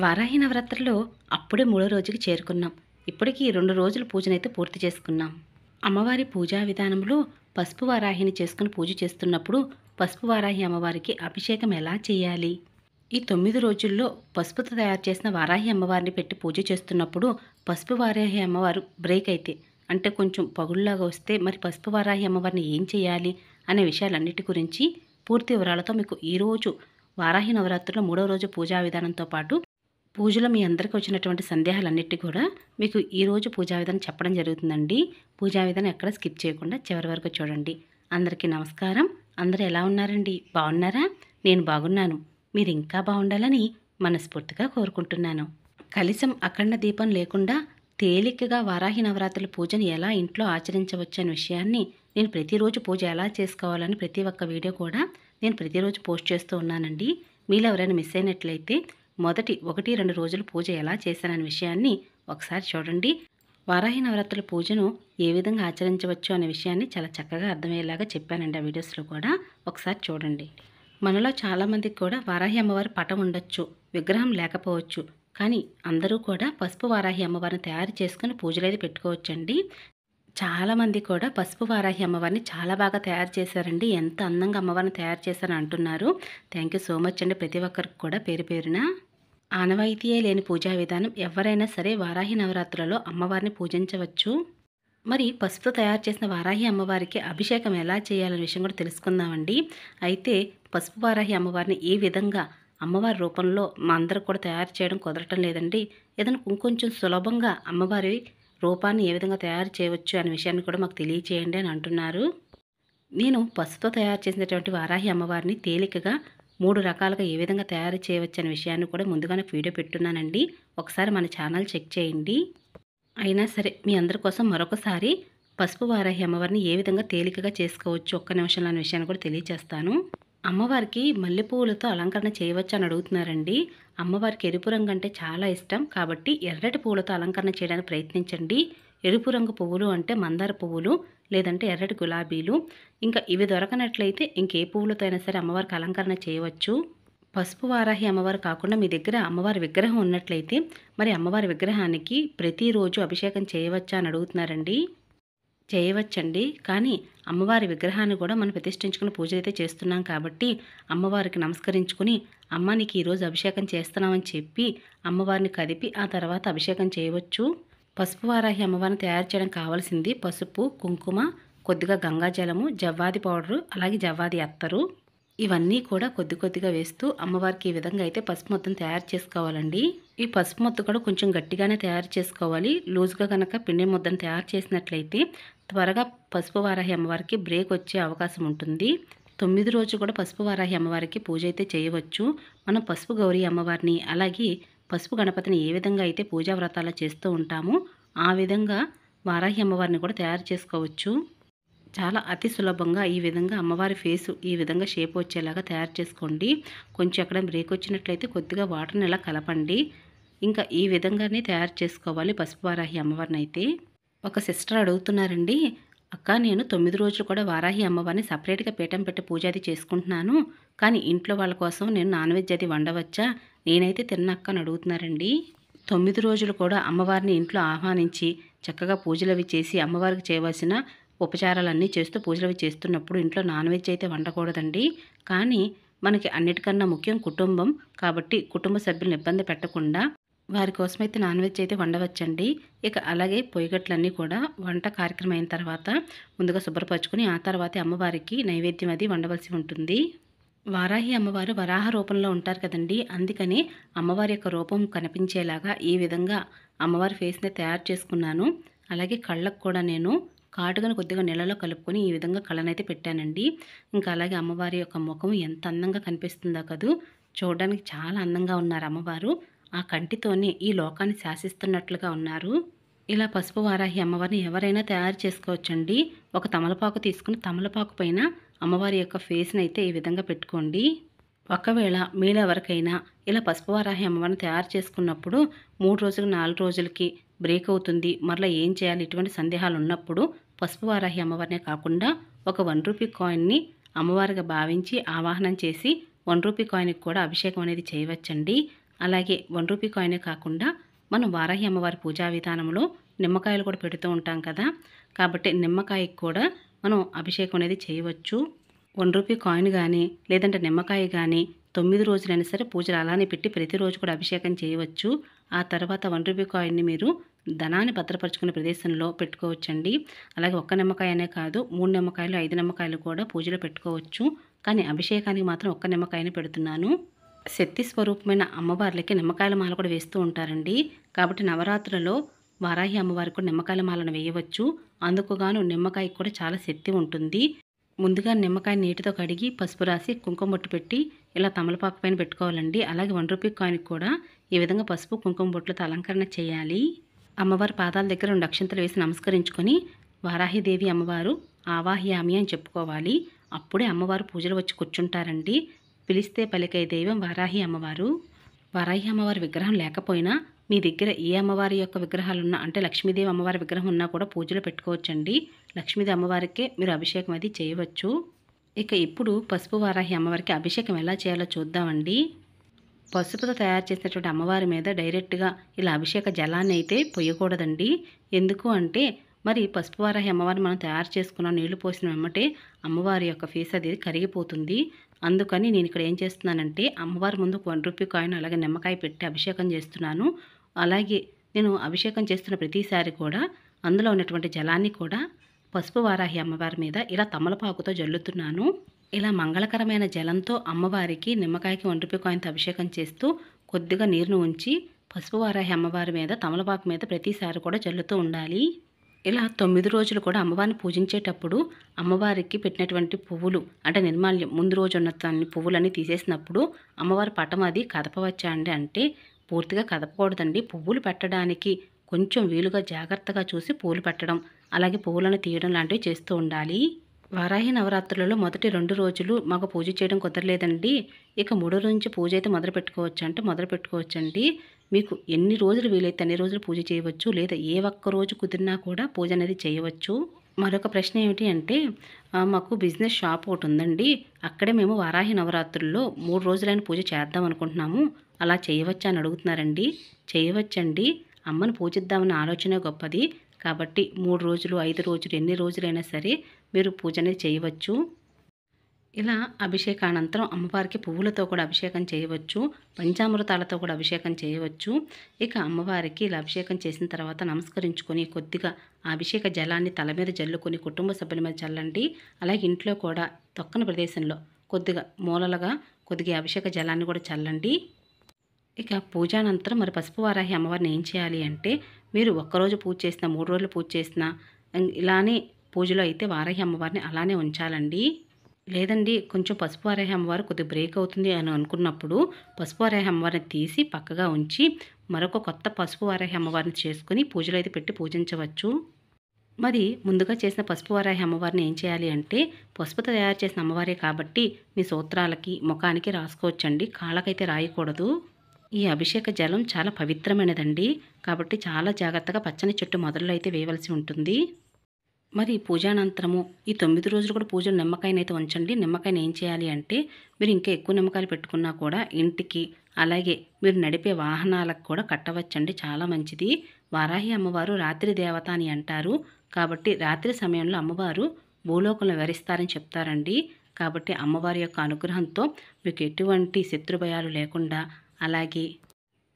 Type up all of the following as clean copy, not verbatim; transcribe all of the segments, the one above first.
వారాహి నవరాత్రుల్లో అప్పుడే మూడో రోజుకి చేరుకున్నాం. ఇప్పటికి 2 రోజుల పూజనైతే పూర్తి చేసుకున్నాం. అమ్మవారి పూజా విధానంలో పసుపు వారాహిని చేసుకుని పూజ చేస్తున్నప్పుడు పసుపు వారాహి అమ్మవారికి అభిషేకం ఎలా చేయాలి? ఈ 9 రోజుల్లో పసుపుతో తయారు చేసిన వారాహి అమ్మవారిని పెట్టి పూజ చేస్తున్నప్పుడు పసుపు వారాహి అమ్మవారు బ్రేక్ అయితే అంటే కొంచెం పగుల్లాగా వస్తే మరి పసుపు వారాహి అమ్మవారిని ఏం చేయాలి అనే విషయాలన్నిటి గురించి పూర్తి వివరాలతో మీకు ఈరోజు వారాహి నవరాత్రుల మూడో రోజు పూజా విధానంతో పాటు పూజలో మీ అందరికీ వచ్చినటువంటి సందేహాలన్నిటి కూడా మీకు ఈరోజు పూజా విధానం చెప్పడం జరుగుతుందండి. పూజా విధానం ఎక్కడ స్కిప్ చేయకుండా చివరి వరకు చూడండి. అందరికీ నమస్కారం. అందరూ ఎలా ఉన్నారండి? బాగున్నారా? నేను బాగున్నాను. మీరు ఇంకా బాగుండాలని మనస్ఫూర్తిగా కోరుకుంటున్నాను. కలశం అఖండ దీపం లేకుండా తేలికగా వారాహి నవరాత్రుల పూజను ఎలా ఇంట్లో ఆచరించవచ్చు అనే విషయాన్ని నేను ప్రతిరోజు పూజ ఎలా చేసుకోవాలని ప్రతి ఒక్క వీడియో కూడా నేను ప్రతిరోజు పోస్ట్ చేస్తూ ఉన్నానండి. మీలో ఎవరైనా మిస్ అయినట్లయితే మొదటి 1-2 రోజులు పూజ ఎలా చేశాననే విషయాన్ని ఒకసారి చూడండి. వారాహి నవరాత్రుల పూజను ఏ విధంగా ఆచరించవచ్చు అనే విషయాన్ని చాలా చక్కగా అర్థమయ్యేలాగా చెప్పానండి ఆ వీడియోస్లో కూడా. ఒకసారి చూడండి. మనలో చాలామందికి కూడా వారాహి అమ్మవారి పటం ఉండొచ్చు, విగ్రహం లేకపోవచ్చు. కానీ అందరూ కూడా పసుపు వారాహి అమ్మవారిని తయారు చేసుకుని పూజలు అయితే పెట్టుకోవచ్చండి. చాలామంది కూడా పసుపు వారాహి అమ్మవారిని చాలా బాగా తయారు చేశారండి. ఎంత అందంగా అమ్మవారిని తయారు చేశారని అంటున్నారు. థ్యాంక్ యూ సో మచ్ అండి ప్రతి ఒక్కరికి కూడా పేరు పేరున. ఆనవాయితీయే లేని పూజా విధానం. ఎవరైనా సరే వారాహి నవరాత్రులలో అమ్మవారిని పూజించవచ్చు. మరి పసుపుతో తయారు చేసిన వారాహి అమ్మవారికి అభిషేకం ఎలా చేయాలనే విషయం కూడా తెలుసుకుందామండి. అయితే పసుపు వారాహి అమ్మవారిని ఏ విధంగా అమ్మవారి రూపంలో మా అందరికి కూడా తయారు చేయడం కుదరటం లేదండి. ఏదైనా ఇంకొంచెం సులభంగా అమ్మవారి రూపాన్ని ఏ విధంగా తయారు చేయవచ్చు అనే విషయాన్ని కూడా మాకు తెలియచేయండి అని అంటున్నారు. నేను పసుపుతో తయారు చేసినటువంటి వారాహి అమ్మవారిని తేలికగా 3 రకాలుగా ఏ విధంగా తయారు చేయవచ్చు అనే విషయాన్ని కూడా ముందుగానే వీడియో పెట్టున్నానండి. ఒకసారి మన ఛానల్ చెక్ చేయండి. అయినా సరే మీ అందరి కోసం మరొకసారి పసుపు వారాహి అమ్మవారిని ఏ విధంగా తేలికగా చేసుకోవచ్చు ఒక్క నిమిషంలో అనే విషయాన్ని కూడా తెలియచేస్తాను. అమ్మవారికి మల్లెపూలతో అలంకరణ చేయవచ్చు అని అడుగుతున్నారండి. అమ్మవారికి ఎరుపు రంగు అంటే చాలా ఇష్టం కాబట్టి ఎర్రటి పువ్వులతో అలంకరణ చేయడానికి ప్రయత్నించండి. ఎరుపు రంగు పువ్వులు అంటే మందార పువ్వులు, లేదంటే ఎర్రటి గులాబీలు. ఇంకా ఇవి దొరకనట్లయితే ఇంకే పువ్వులతో అయినా సరే అమ్మవారికి అలంకరణ చేయవచ్చు. పసుపు వారాహి అమ్మవారు కాకుండా మీ దగ్గర అమ్మవారి విగ్రహం ఉన్నట్లయితే మరి అమ్మవారి విగ్రహానికి ప్రతిరోజు అభిషేకం చేయవచ్చా అని అడుగుతున్నారండి. చేయవచ్చండి. కానీ అమ్మవారి విగ్రహాన్ని కూడా మనం ప్రతిష్ఠించుకుని పూజ అయితే చేస్తున్నాం కాబట్టి అమ్మవారికి నమస్కరించుకుని అమ్మ నీకు ఈరోజు అభిషేకం చేస్తున్నామని చెప్పి అమ్మవారిని కదిపి ఆ తర్వాత అభిషేకం చేయవచ్చు. పసుపు వారాహి అమ్మవారిని తయారు చేయడం కావాల్సింది పసుపు, కుంకుమ, కొద్దిగా గంగాజలము, జవ్వాది పౌడరు, అలాగే జవ్వాది అత్తరు. ఇవన్నీ కూడా కొద్ది కొద్దిగా వేస్తూ అమ్మవారికి ఈ విధంగా అయితే పసుపు మొత్తం తయారు చేసుకోవాలండి. ఈ పసుపు మొత్తం కూడా కొంచెం గట్టిగానే తయారు చేసుకోవాలి. లూజ్గా కనుక పిండి ముద్దను తయారు చేసినట్లయితే త్వరగా పసుపు వారాహి అమ్మవారికి బ్రేక్ వచ్చే అవకాశం ఉంటుంది. 9 రోజులు కూడా పసుపు వారాహి అమ్మవారికి పూజ అయితే చేయవచ్చు. మనం పసుపు గౌరీ అమ్మవారిని అలాగే పసుపు గణపతిని ఏ విధంగా అయితే పూజా వ్రతాలు చేస్తూ ఉంటామో ఆ విధంగా వారాహి అమ్మవారిని కూడా తయారు చేసుకోవచ్చు. చాలా అతి సులభంగా ఈ విధంగా అమ్మవారి ఫేసు ఈ విధంగా షేప్ వచ్చేలాగా తయారు చేసుకోండి. కొంచెం ఎక్కడ బ్రేక్ వచ్చినట్లయితే కొద్దిగా వాటర్ని ఇలా కలపండి. ఇంకా ఈ విధంగానే తయారు చేసుకోవాలి పసుపు వారాహి అమ్మవారిని అయితే. ఒక సిస్టర్ అడుగుతున్నారండి, అక్క నేను 9 రోజులు కూడా వారాహి అమ్మవారిని సపరేట్గా పీఠం పెట్టి పూజ అది చేసుకుంటున్నాను. కానీ ఇంట్లో వాళ్ళ కోసం నేను నాన్ వెజ్ అది వండవచ్చా? నేనైతే తిన్నక్క అని అడుగుతున్నారండి. 9 రోజులు కూడా అమ్మవారిని ఇంట్లో ఆహ్వానించి చక్కగా పూజలు అవి చేసి అమ్మవారికి చేయవలసిన ఉపచారాలన్నీ చేస్తూ పూజలు అవి చేస్తున్నప్పుడు ఇంట్లో నాన్ వెజ్ అయితే వండకూడదండి. కానీ మనకి అన్నిటికన్నా ముఖ్యం కుటుంబం కాబట్టి కుటుంబ సభ్యులను ఇబ్బంది పెట్టకుండా వారి కోసమైతే నాన్ వెజ్ అయితే వండవచ్చండి. ఇక అలాగే పొయ్యిగట్లన్నీ కూడా వంట కార్యక్రమం అయిన తర్వాత ముందుగా శుభ్రపరచుకొని ఆ తర్వాతే అమ్మవారికి నైవేద్యం అది వండవలసి ఉంటుంది. వారాహి అమ్మవారు వరాహ రూపంలో ఉంటారు కదండి. అందుకని అమ్మవారి యొక్క రూపం కనిపించేలాగా ఈ విధంగా అమ్మవారి ఫేస్ని తయారు చేసుకున్నాను. అలాగే కళ్ళకు కూడా నేను కాటుకను కొద్దిగా నీళ్ళలో కలుపుకొని ఈ విధంగా కళ్ళనైతే పెట్టానండి. ఇంకా అలాగే అమ్మవారి యొక్క ముఖం ఎంత అందంగా కనిపిస్తుందో కదూ. చూడడానికి చాలా అందంగా ఉన్నారు అమ్మవారు. ఆ కంటితోనే ఈ లోకాన్ని శాసిస్తున్నట్లుగా ఉన్నారు. ఇలా పసుపు వారాహి అమ్మవారిని ఎవరైనా తయారు చేసుకోవచ్చండి. ఒక తమలపాకు తీసుకుని తమలపాకు పైన అమ్మవారి యొక్క ఫేస్ని అయితే ఈ విధంగా పెట్టుకోండి. ఒకవేళ మీలో ఎవరికైనా ఇలా పసుపు వారాహి అమ్మవారిని తయారు చేసుకున్నప్పుడు 3 రోజులు 4 రోజులకి బ్రేక్ అవుతుంది, మరలా ఏం చేయాలి ఇటువంటి సందేహాలు ఉన్నప్పుడు పసుపు వారాహి అమ్మవారినే కాకుండా ఒక 1 రూపీ కాయిన్ని అమ్మవారిగా భావించి ఆవాహనం చేసి 1 రూపీ కాయిన్కి కూడా అభిషేకం అనేది చేయవచ్చండి. అలాగే రూ. 1 కాయినే కాకుండా మనం వారాహి అమ్మవారి పూజా విధానంలో నిమ్మకాయలు కూడా పెడుతూ ఉంటాం కదా, కాబట్టి నిమ్మకాయకి కూడా మనం అభిషేకం అనేది చేయవచ్చు. రూ. 1 కాయిన్ కానీ లేదంటే నిమ్మకాయ కానీ 9 రోజులైనా సరే పూజలు అలానే పెట్టి ప్రతిరోజు కూడా అభిషేకం చేయవచ్చు. ఆ తర్వాత రూ. 1 కాయిన్ని మీరు ధనాన్ని భద్రపరుచుకునే ప్రదేశంలో పెట్టుకోవచ్చండి. అలాగే ఒక్క నిమ్మకాయ అనే కాదు, 3 నిమ్మకాయలు 5 నిమ్మకాయలు కూడా పూజలో పెట్టుకోవచ్చు. కానీ అభిషేకానికి మాత్రం ఒక్క నిమ్మకాయని పెడుతున్నాను. శక్తి స్వరూపమైన అమ్మవార్లకి నిమ్మకాయల మాల కూడా వేస్తూ ఉంటారండి. కాబట్టి నవరాత్రులలో వారాహి అమ్మవారికి కూడా నిమ్మకాయల మాలను వేయవచ్చు. అందుకు గాను నిమ్మకాయకి కూడా చాలా శక్తి ఉంటుంది. ముందుగా నిమ్మకాయ నీటితో కడిగి పసుపు రాసి కుంకుమ బొట్టు పెట్టి ఇలా తమలపాకు పైన పెట్టుకోవాలండి. అలాగే రూ. 1 కాయిన్కి కూడా ఈ విధంగా పసుపు కుంకుమ బొట్లతో అలంకరణ చేయాలి. అమ్మవారి పాదాల దగ్గర 2 అక్షంతలు వేసి నమస్కరించుకొని వారాహిదేవి అమ్మవారు ఆవాహ్యామి అని చెప్పుకోవాలి. అప్పుడే అమ్మవారు పూజలు వచ్చి కూర్చుంటారండి. పిలిస్తే పలికే దైవం వారాహి అమ్మవారు. వారాహి అమ్మవారి విగ్రహం లేకపోయినా మీ దగ్గర ఏ అమ్మవారి యొక్క విగ్రహాలు ఉన్నా, అంటే లక్ష్మీదేవి అమ్మవారి విగ్రహం ఉన్నా కూడా పూజలో పెట్టుకోవచ్చండి. లక్ష్మీదేవి అమ్మవారికే మీరు అభిషేకం అది చేయవచ్చు. ఇక ఇప్పుడు పసుపు వారాహి అమ్మవారికి అభిషేకం ఎలా చేయాలో చూద్దామండి. పసుపుతో తయారు చేసినటువంటి అమ్మవారి మీద డైరెక్ట్గా ఇలా అభిషేక జలాన్ని అయితే పొయ్యకూడదండి. ఎందుకు అంటే మరి పసుపు వారాహి అమ్మవారిని మనం తయారు చేసుకున్న నీళ్లు పోసిన వెంబటే అమ్మవారి యొక్క ఫేస్ అది కరిగిపోతుంది. అందుకని నేను ఇక్కడ ఏం చేస్తున్నానంటే అమ్మవారి ముందు రూ. 1 కాయిన్ అలాగే నిమ్మకాయ పెట్టి అభిషేకం చేస్తున్నాను. అలాగే నేను అభిషేకం చేస్తున్న ప్రతిసారి కూడా అందులో ఉన్నటువంటి జలాన్ని కూడా పసుపు వారాహి అమ్మవారి మీద ఇలా తమలపాకుతో జల్లుతున్నాను. ఇలా మంగళకరమైన జలంతో అమ్మవారికి నిమ్మకాయకి రూ. 1 కాయిన్తో అభిషేకం చేస్తూ కొద్దిగా నీరును ఉంచి పసుపు వారాహి అమ్మవారి మీద తమలపాకు మీద ప్రతిసారి కూడా జల్లుతూ ఉండాలి. ఇలా 9 రోజులు కూడా అమ్మవారిని పూజించేటప్పుడు అమ్మవారికి పెట్టినటువంటి పువ్వులు అంటే నిర్మాల్యం ముందు రోజు ఉన్న పువ్వులన్నీ తీసేసినప్పుడు అమ్మవారి పటం అది కదపవచ్చా అండి అంటే పూర్తిగా కదపకూడదండి. పువ్వులు పెట్టడానికి కొంచెం వీలుగా జాగ్రత్తగా చూసి పూలు పెట్టడం అలాగే పువ్వులను తీయడం లాంటివి చేస్తూ ఉండాలి. వారాహి నవరాత్రులలో మొదటి 2 రోజులు మాకు పూజ చేయడం కుదరలేదండి. ఇక 3 రోజు నుంచి పూజ అయితే మొదలు పెట్టుకోవచ్చండి. మీకు ఎన్ని రోజులు వీలైతే అన్ని రోజులు పూజ చేయవచ్చు. లేదా ఏ ఒక్క రోజు కుదిరినా కూడా పూజ అనేది చేయవచ్చు. మరొక ప్రశ్న ఏమిటి అంటే మాకు బిజినెస్ షాప్ ఒకటి ఉందండి. అక్కడే మేము వారాహి నవరాత్రుల్లో 3 రోజులైన పూజ చేద్దాం అనుకుంటున్నాము. అలా చేయవచ్చా అని అడుగుతున్నారండి. చేయవచ్చండి. అమ్మను పూజిద్దామన్న ఆలోచనే గొప్పది. కాబట్టి 3 రోజులు 5 రోజులు ఎన్ని రోజులైనా సరే మీరు పూజ అనేది చేయవచ్చు. ఇలా అభిషేకానంతరం అమ్మవారికి పువ్వులతో కూడా అభిషేకం చేయవచ్చు. పంచామృతాలతో కూడా అభిషేకం చేయవచ్చు. ఇక అమ్మవారికి ఇలా అభిషేకం చేసిన తర్వాత నమస్కరించుకొని కొద్దిగా ఆ అభిషేక జలాన్ని తల మీద జల్లుకొని కుటుంబ సభ్యుల మీద చల్లండి. అలాగే ఇంట్లో కూడా తొక్కని ప్రదేశంలో కొద్దిగా మూలలుగా కొద్దిగా అభిషేక జలాన్ని కూడా చల్లండి. ఇక పూజానంతరం మరి పసుపు వారాహి అమ్మవారిని ఏం చేయాలి అంటే మీరు ఒక్కరోజు పూజ చేసినా 3 రోజులు పూజ చేసినా ఇలానే పూజలో అయితే వారాహి అమ్మవారిని అలానే ఉంచాలండి. లేదండి కొంచెం పసుపు వారాహి అమ్మవారు కొద్దిగా బ్రేక్ అవుతుంది అని అనుకున్నప్పుడు పసుపు వారాహి అమ్మవారిని తీసి పక్కగా ఉంచి మరొక కొత్త పసుపు వారాహి అమ్మవారిని చేసుకుని పూజలో అయితే పెట్టి పూజించవచ్చు. మరి ముందుగా చేసిన పసుపు వారాహి అమ్మవారిని ఏం చేయాలి అంటే పసుపుతో తయారు చేసిన అమ్మవారే కాబట్టి మీ సూత్రాలకి ముఖానికి రాసుకోవచ్చండి. కాళ్ళకైతే రాయకూడదు. ఈ అభిషేక జలం చాలా పవిత్రమైనదండి. కాబట్టి చాలా జాగ్రత్తగా పచ్చని చెట్టు మొదల్లో అయితే వేయవలసి ఉంటుంది. మరి పూజానంతరము ఈ 9 రోజులు కూడా పూజలు నిమ్మకాయనైతే ఉంచండి. నిమ్మకాయని ఏం చేయాలి అంటే మీరు ఇంకా ఎక్కువ నిమ్మకాయలు పెట్టుకున్నా కూడా ఇంటికి అలాగే మీరు నడిపే వాహనాలకు కూడా కట్టవచ్చండి. చాలా మంచిది. వారాహి అమ్మవారు రాత్రి దేవత అని అంటారు. కాబట్టి రాత్రి సమయంలో అమ్మవారు భూలోకంలో విహరిస్తారని చెప్తారండి. కాబట్టి అమ్మవారి యొక్క అనుగ్రహంతో మీకు ఎటువంటి శత్రుభయాలు లేకుండా అలాగే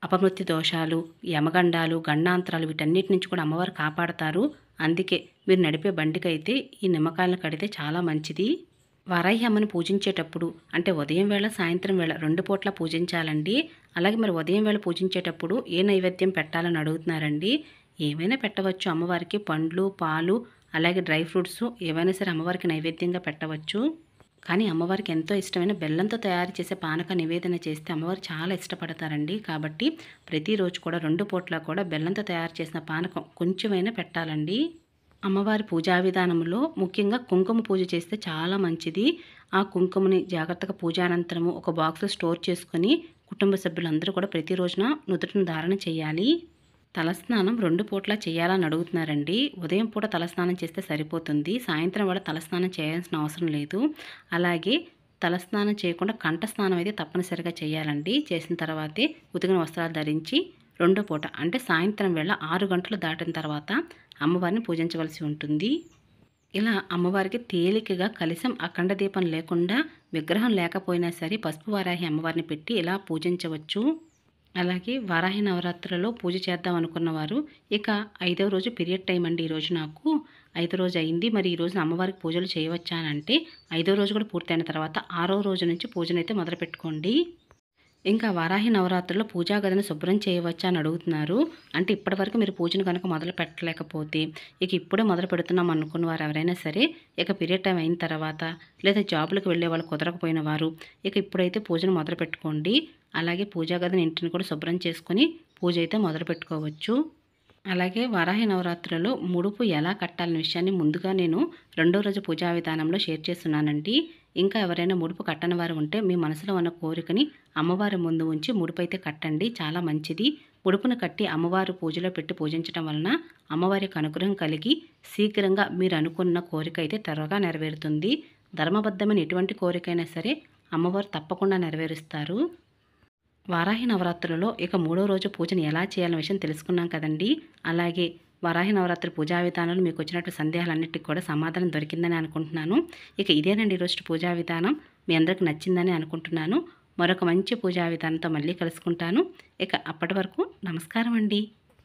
అపమృత్యు దోషాలు యమగండాలు గండాంతరాలు వీటన్నిటి నుంచి కూడా అమ్మవారు కాపాడతారు. అందుకే మీరు నడిపే బండికైతే ఈ నిమ్మకాయలను కడితే చాలా మంచిది. వారాహి అమ్మని పూజించేటప్పుడు అంటే ఉదయం వేళ సాయంత్రం వేళ 2 పూట్ల పూజించాలండి. అలాగే మరి ఉదయం వేళ పూజించేటప్పుడు ఏ నైవేద్యం పెట్టాలని అడుగుతున్నారండి. ఏమైనా పెట్టవచ్చు అమ్మవారికి. పండ్లు పాలు అలాగే డ్రై ఫ్రూట్స్ ఏవైనా సరే అమ్మవారికి నైవేద్యంగా పెట్టవచ్చు. కానీ అమ్మవారికి ఎంతో ఇష్టమైన బెల్లంతో తయారు చేసే పానక నివేదన చేస్తే అమ్మవారు చాలా ఇష్టపడతారండి. కాబట్టి ప్రతిరోజు కూడా 2 పూట్ల కూడా బెల్లంతో తయారు చేసిన పానకం కొంచెమైనా పెట్టాలండి. అమ్మవారి పూజా విధానంలో ముఖ్యంగా కుంకుమ పూజ చేస్తే చాలా మంచిది. ఆ కుంకుమని జాగ్రత్తగా పూజానంతరము ఒక బాక్స్లో స్టోర్ చేసుకొని కుటుంబ సభ్యులందరూ కూడా ప్రతిరోజున నుదుటిని ధారణ చేయాలి. తలస్నానం 2 పూట్ల చేయాలని అడుగుతున్నారండి. ఉదయం పూట తలస్నానం చేస్తే సరిపోతుంది. సాయంత్రం వేళ తలస్నానం చేయాల్సిన అవసరం లేదు. అలాగే తలస్నానం చేయకుండా కంఠ స్నానం అయితే తప్పనిసరిగా చేయాలండి. చేసిన తర్వాతే ఉతికిన వస్త్రాలు ధరించి రెండో పూట అంటే సాయంత్రం వేళ 6 గంటలు దాటిన తర్వాత అమ్మవారిని పూజించవలసి ఉంటుంది. ఇలా అమ్మవారికి తేలికగా కలశం అఖండ దీపం లేకుండా విగ్రహం లేకపోయినా సరే పసుపు వారాహి అమ్మవారిని పెట్టి ఇలా పూజించవచ్చు. అలాగే వారాహి నవరాత్రులలో పూజ చేద్దాం అనుకున్న వారు ఇక 5వ రోజు పీరియడ్ టైం అండి ఈరోజు నాకు. 5వ రోజు అయింది. మరి ఈ రోజున అమ్మవారికి పూజలు చేయవచ్చా అని అంటే 5వ రోజు కూడా పూర్తయిన తర్వాత 6వ రోజు నుంచి పూజనైతే మొదలుపెట్టుకోండి. ఇంకా వారాహి నవరాత్రుల్లో పూజా గదిని శుభ్రం చేయవచ్చా అని అడుగుతున్నారు. అంటే ఇప్పటివరకు మీరు పూజను కనుక మొదలు పెట్టలేకపోతే ఇక ఇప్పుడే మొదలు పెడుతున్నాం అనుకున్న వారు ఎవరైనా సరే ఇక పీరియడ్ టైం అయిన తర్వాత లేదా జాబులకు వెళ్ళే వాళ్ళు కుదరకపోయిన వారు ఇక ఇప్పుడైతే పూజను మొదలు పెట్టుకోండి. అలాగే పూజా గదిని ఇంటిని కూడా శుభ్రం చేసుకొని పూజ అయితే మొదలు పెట్టుకోవచ్చు. అలాగే వారాహి నవరాత్రులలో ముడుపు ఎలా కట్టాలనే విషయాన్ని ముందుగా నేను రెండో రోజు పూజా విధానంలో షేర్ చేస్తున్నానండి. ఇంకా ఎవరైనా ముడుపు కట్టని వారు ఉంటే మీ మనసులో ఉన్న కోరికని అమ్మవారి ముందు ఉంచి ముడుపు అయితే కట్టండి, చాలా మంచిది. ముడుపును కట్టి అమ్మవారు పూజలో పెట్టి పూజించడం వలన అమ్మవారికి అనుగ్రహం కలిగి శీఘ్రంగా మీరు అనుకున్న కోరిక అయితే త్వరగా నెరవేరుతుంది. ధర్మబద్ధమైన ఎటువంటి కోరికైనా సరే అమ్మవారు తప్పకుండా నెరవేరుస్తారు. వారాహి నవరాత్రులలో ఇక 3వ రోజు పూజను ఎలా చేయాలనే విషయం తెలుసుకున్నాం కదండి. అలాగే వారాహి నవరాత్రి పూజా విధానంలో మీకు వచ్చినట్టు సందేహాలన్నిటికీ కూడా సమాధానం దొరికిందని అనుకుంటున్నాను. ఇక ఇదేనండి ఈరోజు పూజా విధానం. మీ అందరికీ నచ్చిందని అనుకుంటున్నాను. మరొక మంచి పూజా విధానంతో మళ్ళీ కలుసుకుంటాను. ఇక అప్పటి వరకు నమస్కారం అండి.